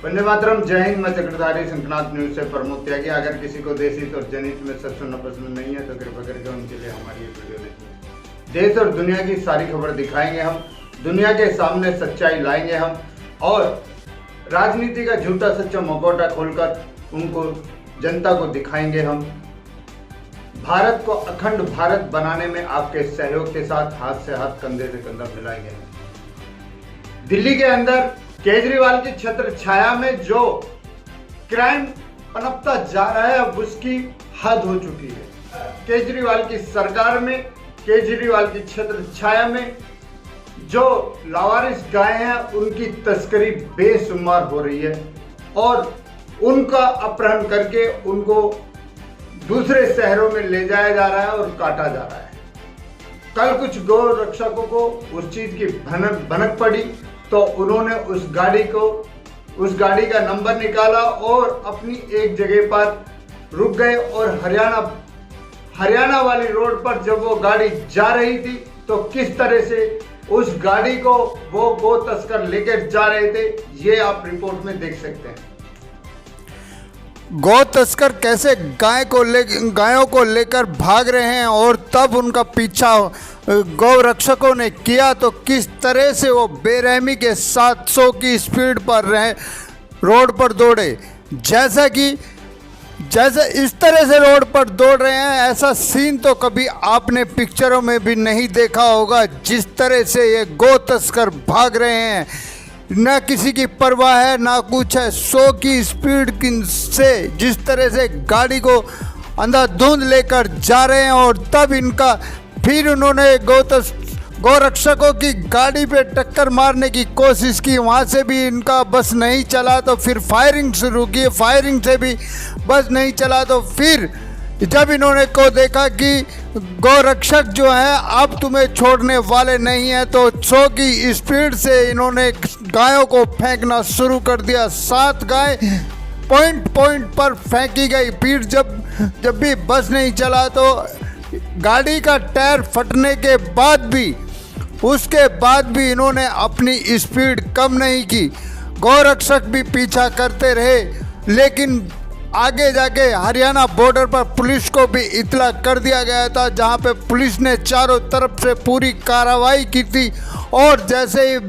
वंदे मातरम। जय हिंद। मैं चक्रधारी शंखनाथ न्यूज से प्रमोद त्यागी। अगर किसी को देशी और जनहित में सच सुनना पसंद नहीं है तो कृपया करके उनके लिए हमारी ये वीडियो देखिए। देश और दुनिया की सारी खबर दिखाएंगे हम, दुनिया के सामने सच्चाई लाएंगे हम और राजनीति का झूठा सच्चा मुखौटा खोलकर उनको जनता को दिखाएंगे हम। भारत को अखंड भारत बनाने में आपके सहयोग के साथ हाथ से हाथ कंधे से कंधा मिलाएंगे। दिल्ली के अंदर केजरीवाल की छत्र छाया में जो क्राइम पनपता जा रहा है अब उसकी हद हो चुकी है। केजरीवाल की सरकार में, केजरीवाल की छत्र छाया में जो लावारिस गाय हैं उनकी तस्करी बेशुमार हो रही है और उनका अपहरण करके उनको दूसरे शहरों में ले जाया जा रहा है और काटा जा रहा है। कल कुछ गौ रक्षकों को उस चीज की भनक पड़ी तो उन्होंने उस गाड़ी का नंबर निकाला और अपनी एक जगह पर रुक गए और हरियाणा वाली रोड पर जब वो गाड़ी जा रही थी तो किस तरह से उस गाड़ी को वो गो तस्कर लेकर जा रहे थे ये आप रिपोर्ट में देख सकते हैं। गौ तस्कर कैसे गायों को लेकर भाग रहे हैं और तब उनका पीछा गौ रक्षकों ने किया तो किस तरह से वो बेरहमी के 700 की स्पीड पर रोड पर दौड़े। जैसे इस तरह से रोड पर दौड़ रहे हैं ऐसा सीन तो कभी आपने पिक्चरों में भी नहीं देखा होगा। जिस तरह से ये गौ तस्कर भाग रहे हैं, ना किसी की परवाह है ना कुछ है। 100 की स्पीड से जिस तरह से गाड़ी को अंधाधुंध लेकर जा रहे हैं और तब इनका फिर उन्होंने गौ रक्षकों की गाड़ी पे टक्कर मारने की कोशिश की। वहाँ से भी इनका बस नहीं चला तो फिर फायरिंग शुरू की। फायरिंग से भी बस नहीं चला तो फिर जब इन्होंने को देखा कि गौ रक्षक जो है अब तुम्हें छोड़ने वाले नहीं है तो 100 की स्पीड से इन्होंने गायों को फेंकना शुरू कर दिया। 7 गाय पॉइंट पर फेंकी गई। फिर जब भी बस नहीं चला तो गाड़ी का टायर फटने के बाद भी इन्होंने अपनी स्पीड कम नहीं की। गौ रक्षक भी पीछा करते रहे लेकिन आगे जाके हरियाणा बॉर्डर पर पुलिस को भी इत्तला कर दिया गया था, जहां पे पुलिस ने चारों तरफ से पूरी कार्रवाई की थी और जैसे ही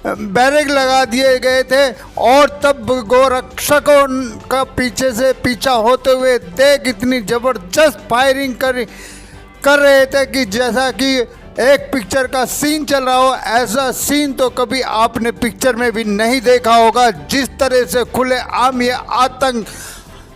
बैरिक लगा दिए गए थे और तब गौ रक्षकों का पीछे से पीछा होते हुए देख इतनी ज़बरदस्त फायरिंग कर रहे थे कि जैसा कि एक पिक्चर का सीन चल रहा हो। ऐसा सीन तो कभी आपने पिक्चर में भी नहीं देखा होगा। जिस तरह से खुले आम ये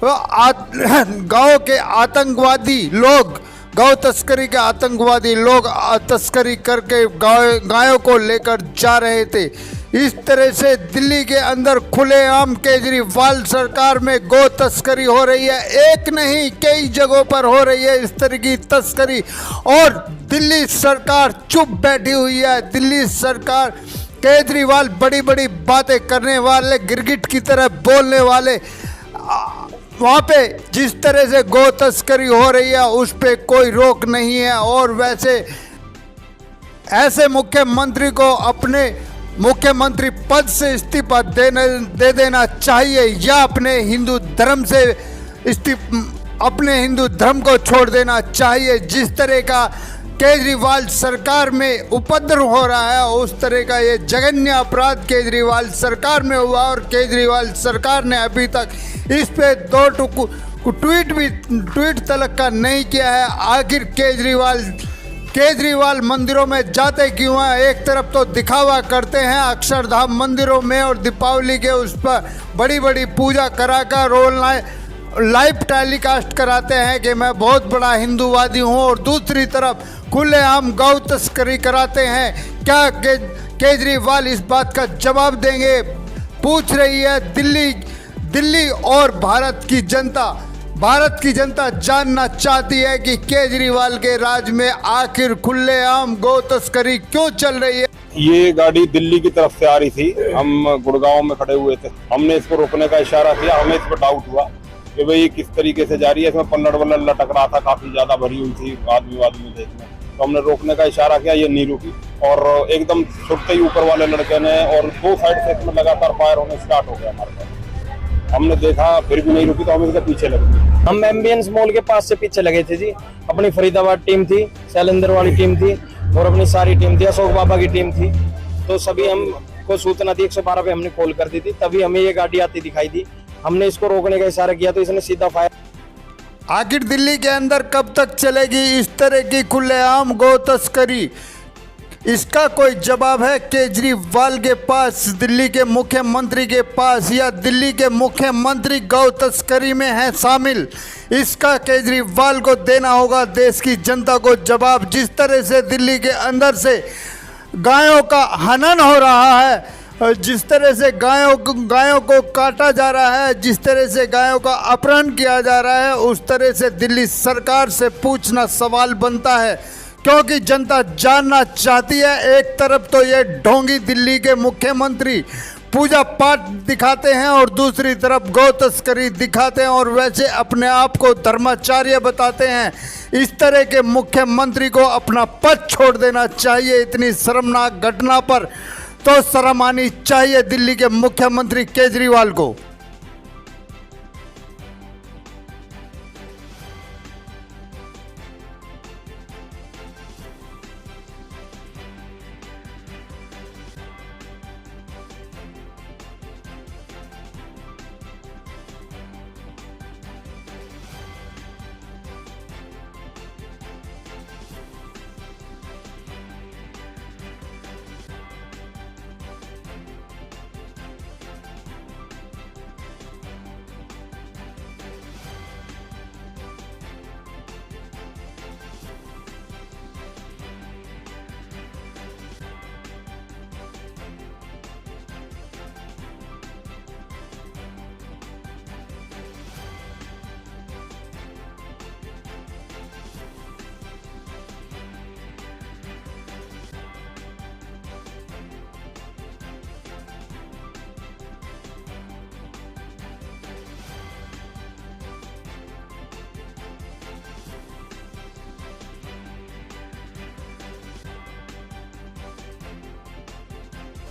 गाँव के आतंकवादी लोग, गौ तस्करी के आतंकवादी लोग तस्करी करके गायों को लेकर जा रहे थे। इस तरह से दिल्ली के अंदर खुलेआम केजरीवाल सरकार में गौ तस्करी हो रही है। एक नहीं कई जगहों पर हो रही है इस तरह की तस्करी और दिल्ली सरकार चुप बैठी हुई है। दिल्ली सरकार, केजरीवाल बड़ी बड़ी बातें करने वाले, गिरगिट की तरह बोलने वाले, वहाँ पे जिस तरह से गौ तस्करी हो रही है उस पे कोई रोक नहीं है। और वैसे ऐसे मुख्यमंत्री को अपने मुख्यमंत्री पद से इस्तीफा दे देना चाहिए या अपने हिंदू धर्म को छोड़ देना चाहिए। जिस तरह का केजरीवाल सरकार में उपद्रव हो रहा है उस तरह का ये जघन्य अपराध केजरीवाल सरकार में हुआ और केजरीवाल सरकार ने अभी तक इस पे 2 ट्वीट तलक का नहीं किया है। आखिर केजरीवाल मंदिरों में जाते क्यों हैं? एक तरफ तो दिखावा करते हैं अक्षरधाम मंदिरों में और दीपावली के उस पर बड़ी बड़ी पूजा कराकर लाइव टेलीकास्ट कराते हैं कि मैं बहुत बड़ा हिंदूवादी हूं और दूसरी तरफ खुलेआम गौ तस्करी कराते हैं। क्या केजरीवाल इस बात का जवाब देंगे? पूछ रही है दिल्ली और भारत की जनता जानना चाहती है कि केजरीवाल के राज में आखिर खुलेआम गौ तस्करी क्यों चल रही है। ये गाड़ी दिल्ली की तरफ से आ रही थी, हम गुड़गांव में खड़े हुए थे। हमने इसको रोकने का इशारा किया, हमें इस पर डाउट हुआ कि भाई किस तरीके से जा रही है। इसमें पल्लड़ वल्लड़ लटक रहा था, काफी ज्यादा भरी हुई थी आदमी देखने, तो हमने रोकने का इशारा किया, ये नहीं रुकी और एकदम छुटते ही ऊपर वाले लड़के ने और दो साइड से इसमें लगातार फायर होने स्टार्ट हो गया हमारे पास। हमने देखा फिर भी नहीं रुकी तो हम इसके पीछे लगे। हम एम्बियंस मॉल के पास से पीछे लगे थे जी। अपनी फरीदाबाद टीम थी, शैलेंद्र वाली टीम थी और अपनी सारी टीम थी, अशोक बाबा की टीम थी। तो सभी हमको सूचना थी, 112 पे हमने कॉल कर दी थी, तभी हमें ये गाड़ी आती दिखाई दी। हमने इसको रोकने का इशारा किया तो इसने सीधा फायर। आखिर दिल्ली के अंदर कब तक चलेगी इस तरह की खुलेआम गौ तस्करी? इसका कोई जवाब है केजरीवाल के पास, दिल्ली के मुख्यमंत्री के पास, या दिल्ली के मुख्यमंत्री गौ तस्करी में है शामिल? इसका केजरीवाल को देना होगा देश की जनता को जवाब। जिस तरह से दिल्ली के अंदर से गायों का हनन हो रहा है, जिस तरह से गायों को काटा जा रहा है, जिस तरह से गायों का अपहरण किया जा रहा है, उस तरह से दिल्ली सरकार से पूछना सवाल बनता है, क्योंकि जनता जानना चाहती है। एक तरफ तो ये ढोंगी दिल्ली के मुख्यमंत्री पूजा पाठ दिखाते हैं और दूसरी तरफ गौ तस्करी दिखाते हैं और वैसे अपने आप को धर्माचार्य बताते हैं। इस तरह के मुख्यमंत्री को अपना पद छोड़ देना चाहिए। इतनी शर्मनाक घटना पर तो शर्म आनी चाहिए दिल्ली के मुख्यमंत्री केजरीवाल को।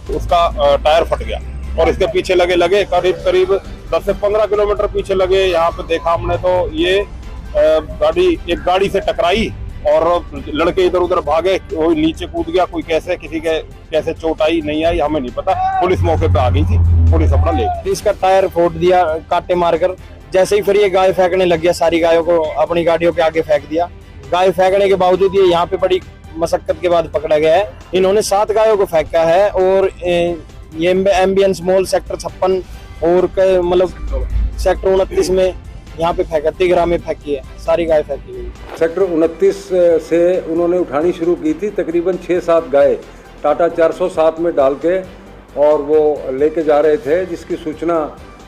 उसका टायर फट गया और इसके पीछे लगे करीब 10 से 15 किलोमीटर पीछे लगे। यहाँ पे देखा हमने तो ये एक गाड़ी से टकराई और लड़के इधर उधर भागे, वो नीचे कूद गया। कोई किसी के कैसे चोट आई नहीं आई हमें नहीं पता। पुलिस मौके पे आ गई थी, पुलिस अपना ले गई। इसका टायर फोड़ दिया कांटे मारकर। जैसे ही फिर ये गाय फेंकने लग गया, सारी गायों को अपनी गाड़ियों के आगे फेंक दिया। गाय फेंकने के बावजूद ये यहाँ पे बड़ी मशक्कत के बाद पकड़ा गया है। इन्होंने 7 गायों को फेंका है और ये एम्बियंस मॉल सेक्टर 56 और मतलब सेक्टर 29 में यहाँ पे फेंका, तिगरा में फेंकी है, सारी गाय फेंकी हुई। सेक्टर 29 से उन्होंने उठानी शुरू की थी। तकरीबन 6-7 गाय टाटा 407 में डाल के और वो लेके जा रहे थे, जिसकी सूचना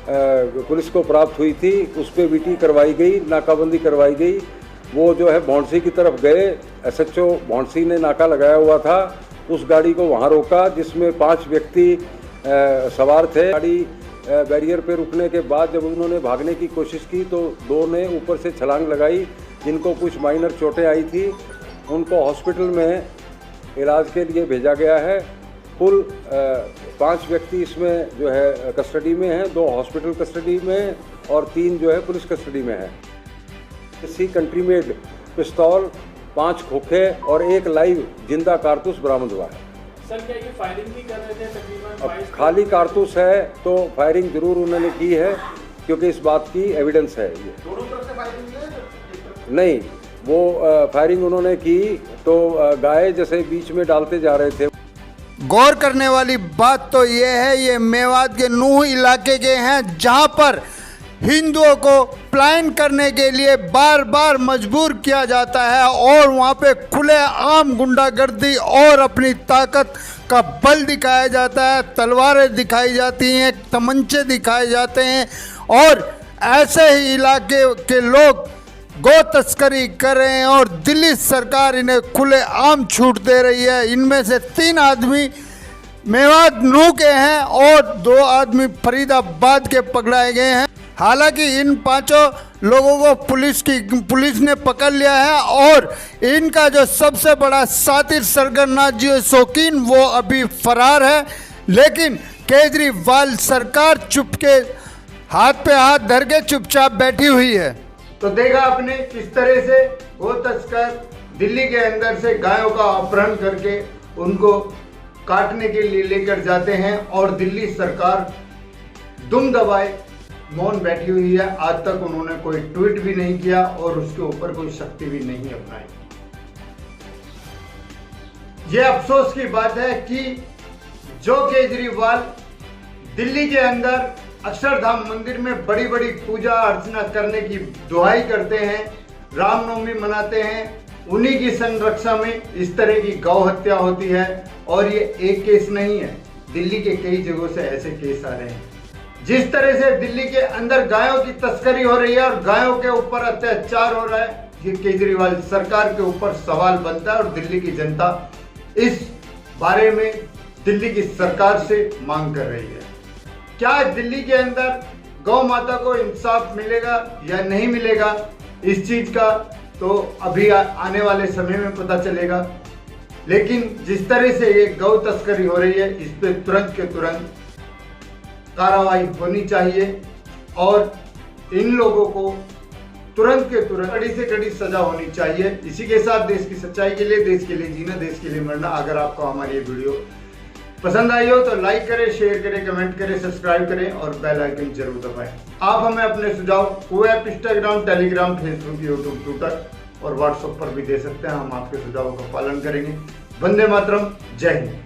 पुलिस को प्राप्त हुई थी। उस पर वीटी करवाई गई, नाकाबंदी करवाई गई। वो जो है भौंसी की तरफ गए। SHO भौंसी ने नाका लगाया हुआ था, उस गाड़ी को वहाँ रोका जिसमें 5 व्यक्ति सवार थे। गाड़ी बैरियर पे रुकने के बाद जब उन्होंने भागने की कोशिश की तो 2 ने ऊपर से छलांग लगाई, जिनको कुछ माइनर चोटें आई थी। उनको हॉस्पिटल में इलाज के लिए भेजा गया है। कुल 5 व्यक्ति इसमें जो है कस्टडी में हैं, 2 हॉस्पिटल कस्टडी में और 3 जो है पुलिस कस्टडी में है। इसी कंट्री मेड पिस्तौल, 5 खोखे और 1 लाइव जिंदा कारतूस बरामद हुआ है। सर क्या ये फायरिंग भी कर रहे थे तकरीबन? अब खाली कारतूस है तो फायरिंग जरूर उन्होंने की है, क्योंकि इस बात की एविडेंस है। ये दोनों तरफ से फायरिंग है? नहीं, वो फायरिंग उन्होंने की तो गाय जैसे बीच में डालते जा रहे थे। गौर करने वाली बात तो ये है, ये मेवात के नूह इलाके के हैं, जहां पर हिंदुओं को पलायन करने के लिए बार बार मजबूर किया जाता है और वहाँ पे खुले आम गुंडागर्दी और अपनी ताकत का बल दिखाया जाता है। तलवारें दिखाई जाती हैं, तमंचे दिखाए जाते हैं और ऐसे ही इलाके के लोग गौ तस्करी कर रहे हैं और दिल्ली सरकार इन्हें खुले आम छूट दे रही है। इनमें से 3 आदमी मेवात नूह के हैं और 2 आदमी फरीदाबाद के पकड़ाए गए हैं। हालांकि इन 5 लोगों को पुलिस ने पकड़ लिया है और इनका जो सबसे बड़ा साथी सरगना जो शौकीन वो अभी फरार है। लेकिन केजरीवाल सरकार चुपके हाथ पे हाथ धर के चुपचाप बैठी हुई है। तो देखा आपने किस तरह से गो तस्कर दिल्ली के अंदर से गायों का अपहरण करके उनको काटने के लिए लेकर जाते हैं और दिल्ली सरकार दुम दबाए मौन बैठी हुई है। आज तक उन्होंने कोई ट्वीट भी नहीं किया और उसके ऊपर कोई शक्ति भी नहीं अपनाई। यह अफसोस की बात है कि जो केजरीवाल दिल्ली के अंदर अक्षरधाम मंदिर में बड़ी बड़ी पूजा अर्चना करने की दुहाई करते हैं, रामनवमी मनाते हैं, उन्हीं की संरक्षा में इस तरह की गौ हत्या होती है। और ये एक केस नहीं है, दिल्ली के कई जगहों से ऐसे केस आ रहे हैं। जिस तरह से दिल्ली के अंदर गायों की तस्करी हो रही है और गायों के ऊपर अत्याचार हो रहा है, ये केजरीवाल सरकार के ऊपर सवाल बनता है और दिल्ली की जनता इस बारे में दिल्ली की सरकार से मांग कर रही है। क्या दिल्ली के अंदर गौ माता को इंसाफ मिलेगा या नहीं मिलेगा, इस चीज का तो अभी आने वाले समय में पता चलेगा। लेकिन जिस तरह से ये गौ तस्करी हो रही है, इस पे तुरंत के तुरंत कार्रवाई होनी चाहिए और इन लोगों को तुरंत के तुरंत कड़ी से कड़ी सजा होनी चाहिए। इसी के साथ देश की सच्चाई के लिए, देश के लिए जीना, देश के लिए मरना। अगर आपको हमारी ये वीडियो पसंद आई हो तो लाइक करें, शेयर करें, कमेंट करें, सब्सक्राइब करें और बेल आइकन जरूर दबाएं। आप हमें अपने सुझाव कोई app Instagram, Telegram, Facebook, YouTube, Twitter और व्हाट्सएप पर भी दे सकते हैं। हम आपके सुझावों का पालन करेंगे। वंदे मातरम, जय हिंद।